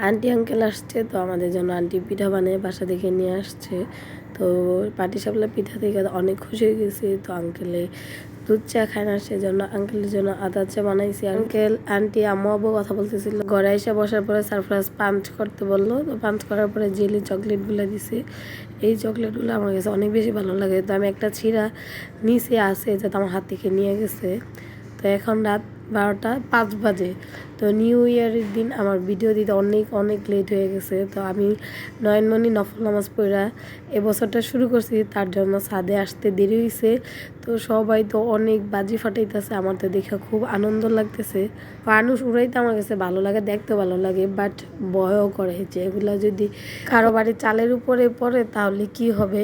Aunty uncle আসছে, তো আমাদের জন্য আন্টি পিঠা বানিয়ে বাসা থেকে নিয়ে আসছে। তো পাটিসাপলা পিঠা থেকে অনেক খুশি হয়ে গেছি। তো আঙ্কেলে দুধ চা খায় না, সেজন্য আঙ্কেলের জন্য আদা চা বানাইছি। আঙ্কেল আন্টি আম্মু আব্বু কথা বলতেছিল, ঘরে এসে বসার পরে সারপ্রাইজ পাঞ্চ করতে বললো। তো পাঞ্চ করার পরে জেলি চকলেটগুলো দিছে। এই চকলেটগুলো আমার কাছে অনেক বেশি ভালো লাগে। তো আমি একটা ছিঁড়া নিচে আছে যাতে আমার হাত থেকে নিয়ে গেছে। তো এখন রাত 12:05 বাজে। তো নিউ ইয়ারের দিন আমার ভিডিও দিতে অনেক অনেক লেট হয়ে গেছে। তো আমি নয়নমণি নফল নামাজ পড়া এবছরটা শুরু করছি, তার জন্য ছাদে আসতে দেরি হয়েছে। তো সবাই তো অনেক বাজি ফাটাইতেছে, আমার তো দেখে খুব আনন্দ লাগতেছে। ফানুস উড়াইতে আমার কাছে ভালো লাগে, দেখতে ভালো লাগে, বাট ভয়ও করে যে এগুলা যদি কারো বাড়ির চালের উপরে পড়ে তাহলে কি হবে।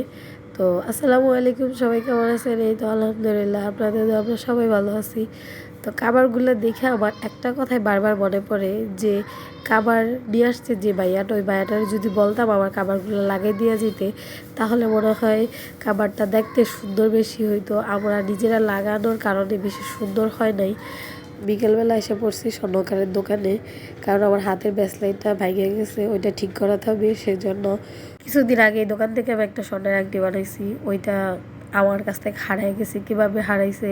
তো আসসালামু আলাইকুম, সবাই কেমন আছেন? এই তো আলহামদুলিল্লাহ, আপনাদের আমরা সবাই ভালো আছি। তো কাবারগুলো দেখে আমার একটা কথাই বারবার মনে পড়ে যে কাবার নিয়ে আসছে যে ভাইয়াটা, ওই ভাইয়াটার যদি বলতাম আমার কাবারগুলো লাগিয়ে দিয়ে যেতে, তাহলে মনে হয় কাবারটা দেখতে সুন্দর বেশি হইতো। আমরা নিজেরা লাগানোর কারণে বেশি সুন্দর হয় নাই। বিকেলবেলা এসে পড়ছি স্বর্ণকারের দোকানে, কারণ আমার হাতের ব্রেসলেটটা ভেঙে গেছে, ওইটা ঠিক করাতে হবে। সেজন্য কিছুদিন আগে এই দোকান থেকে আমি একটা স্বর্ণের আংটি বানাইছি, ওইটা আমার কাছ থেকে হারাই গেছে। কিভাবে হারাইছে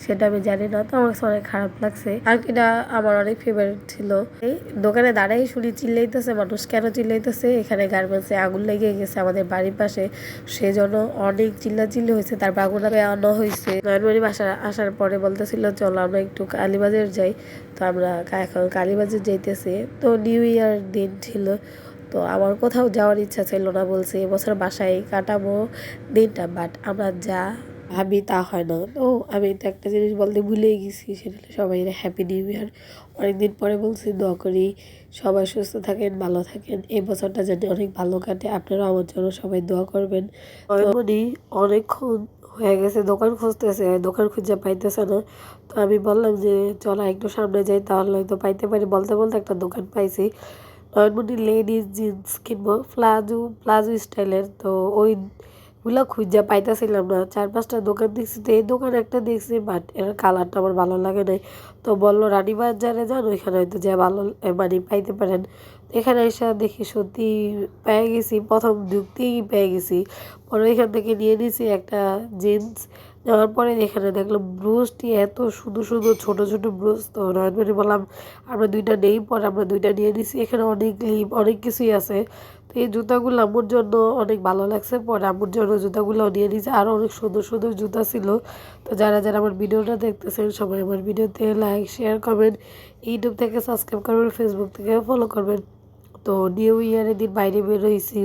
সেটা আমি জানি না, তো আমার কাছে অনেক খারাপ লাগছে। আংটিটা আমার অনেক ফেভারিট ছিল। এই দোকানে দাঁড়াই শুনি চিল্লাইতেছে মানুষ, কেন চিল্লাইতেছে? এখানে গার্মেন্টসে আগুন লেগে গেছে আমাদের বাড়ির পাশে, সেজন্য অনেক চিল্লাচিল্লি হয়েছে। তারপর আগুন আনা হয়েছে। নয়নমণি বাসা আসার পরে বলতেছিল চলো আমরা একটু কালীবাজার যাই। তো আমরা এখন কালীবাজার যাইতেছি। তো নিউ ইয়ার দিন ছিল, তো আমার কোথাও যাওয়ার ইচ্ছা ছিল না, বলছে এবছর বাসায় কাটাবো দিনটা, বাট আমরা যা ভাবি তা হয় না। তো আমি তো একটা জিনিস বলতে ভুলেই গেছি, সেটা হলো সবাই হ্যাপি নিউ ইয়ার। অনেকদিন পরে বলছি দোয়া করি সবাই সুস্থ থাকেন, ভালো থাকেন, এই বছরটা যেন অনেক ভালো কাটে। আপনারাও আমার জন্য সবাই দোয়া করবেন। নয়নমণি অনেকক্ষণ হয়ে গেছে দোকান খুঁজতেছে, দোকান খুঁজে পাইতেছে না। তো আমি বললাম যে চলো একটু সামনে যাই, তাহলে হয়তো পাইতে পারি। বলতে বলতে একটা দোকান পাইছি, নয়নমণি লেডিস জিন্স কিনবো, প্লাজো স্টাইলের। তো ওইগুলো খুঁজে পাইতেছিলাম না, 4-5টা দোকান দেখছি। তো এই দোকান একটা দেখছি, বাট এর কালারটা আমার ভালো লাগে নাই। তো বললো রানীবাজারে যান, ওইখানে হয়তো যা ভালো মানে পাইতে পারেন। এখানে এসে দেখি সত্যি পেয়ে গেছি, প্রথম ঢুকতেই পেয়ে গেছি। পরে এখান থেকে নিয়ে নিয়েছি একটা জিন্স। নেওয়ার পরে এখানে দেখলাম ব্রুজটি এত সুন্দর সুন্দর ছোট ছোট ব্রুজ। তো নয়নমণি বললাম আমরা দুইটা নেই, পরে আমরা দুইটা নিয়ে নিছি। এখানে অনেক লিপ অনেক কিছুই আছে। তো এই জুতাগুলো আম্মুর জন্য অনেক ভালো লাগছে, পরে আম্মুর জন্য জুতাগুলো নিয়ে নিয়েছে। আরও অনেক সুন্দর সুন্দর জুতা ছিল। তো যারা যারা আমার ভিডিওটা দেখতেছেন সবাই আমার ভিডিওতে লাইক শেয়ার করবেন, ইউটিউব থেকে সাবস্ক্রাইব করবেন, ফেসবুক থেকে ফলো করবেন। তো নিউ ইয়ারের দিন বাইরে বের হয়েছি,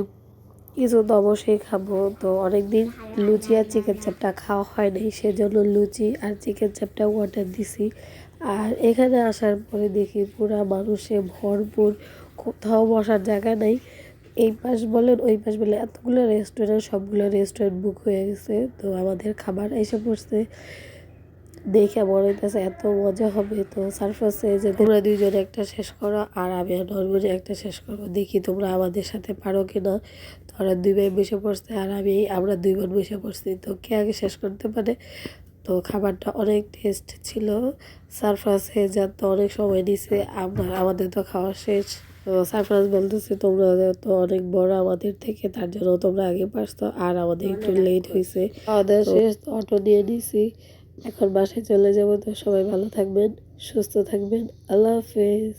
কিছু তো অবশ্যই খাবো। তো অনেকদিন লুচি আর চিকেন চাপটা খাওয়া হয় নাই, সেজন্য লুচি আর চিকেন চাপটা অর্ডার দিছি। আর এখানে আসার পরে দেখি পুরা মানুষে ভরপুর, কোথাও বসার জায়গা নাই। এই পাশ বলেন ওই পাশ বলে এতগুলো রেস্টুরেন্ট, সবগুলো রেস্টুরেন্ট বুক হয়ে গেছে। তো আমাদের খাবার এসে পড়ছে, দেখে মনে হইতেছে এত মজা হবে। তো সারফাসে যে তোমরা দুইজনে একটা শেষ করো আর আমি আর নর্মনে একটা শেষ করবো, দেখি তোমরা আমাদের সাথে পারো কিনা। তো ওরা 2 ভাই বসে পড়ছে আর আমরা 2 বোন বসে পড়ছি, তো কে আগে শেষ করতে পারে। তো খাবারটা অনেক টেস্ট ছিল। সারফাসে যা তো অনেক সময় নিছে, আমাদের তো খাওয়া শেষ। তো সারফাস বলতেছে তোমরা তো অনেক বড় আমাদের থেকে, তার জন্য তোমরা আগে পারছো আর আমাদের একটু লেট হয়েছে। আমাদের শেষ, অটো নিয়ে নিছি, এখন বাসায় চলে যাবো। তো সবাই ভালো থাকবেন, সুস্থ থাকবেন, আল্লাহ হাফেজ।